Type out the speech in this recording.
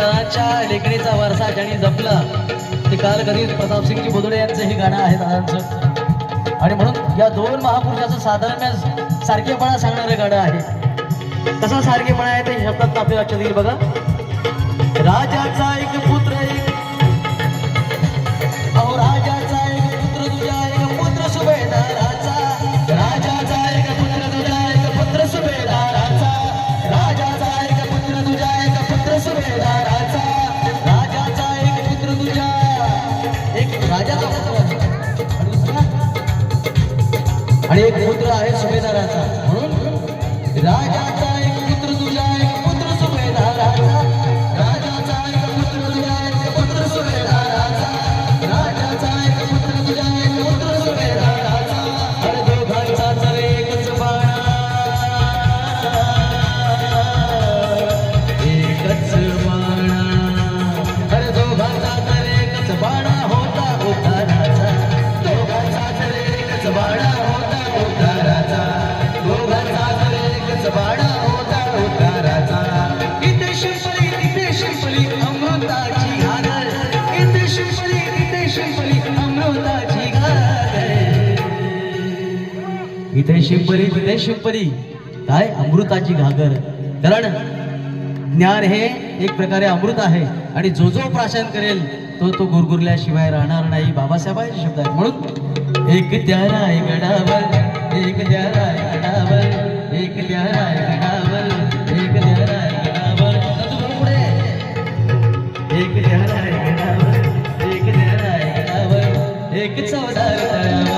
सुभेदारांच्या लेखणीचा वारसा ज्यांनी जपला ते काल कधी प्रतापसिंगजी बोदडे यांचं हे गाणं आहे दादांचं. आणि म्हणून या दोन महापुरुषाचं साधर्म्य सारखेपणा सांगणारं गाणं आहे. कसा सारखेपणा आहे ते शब्दात आपल्या लक्षात येईल बघा. राजाचा एक पुत्र अहो राजाचा एक पुत्र तुझ्या एक पुत्र सुभेदाराचा. राजाचा एक पुत्र तुझ्या एक पुत्र सुभेदाराचा. राजाचा एक पुत्र तुझ्या एक पुत्र सुभेदाराचा. राजाचा एक पुत्र तुझ्या एक राजाचा पुत्र आणि एक पुत्र आहे सुभेदाराचा. म्हणून राजाचा एक पुत्र तुझ्या एक पुत्र सुभेदाराचा. राजाचा एक पुत्र तुझ्या एक पुत्र सुभेदाराचा. राजाचा एक पुत्र तुझ्या एक पुत्र सुभेदाराचा. हर दोघांचा तर एकच बाणा एकच बाणा. हर दोघांचा तर एकच बाणा होता उद्धाराचा. दोघांचा तर एकच बाणा होता उद्धाराचा. दोघांचा तर एकच बाणा होता उद्धाराचा. इथे शिंपली तिथे शिंपली अमृताची घागर. इथे शिंपली तिथे शिंपली अमृताची घागर. इथे शिंपली तिथे शिंपली काय अमृताची घागर. कारण ज्ञान हे एक प्रकारे अमृत आहे आणि जो जो प्राशन करेल तो तो गुरगुरल्याशिवाय राहणार नाही. बाबासाहेबांचे शब्द आहेत. म्हणून एक द्यारा गडावर एक द्यारा गडावर एक द्यारा गडावर एक द्यारा गडावर. पुढे एक द्यारा गडावर एक द्यारा गडावर एक चौदार तळावर.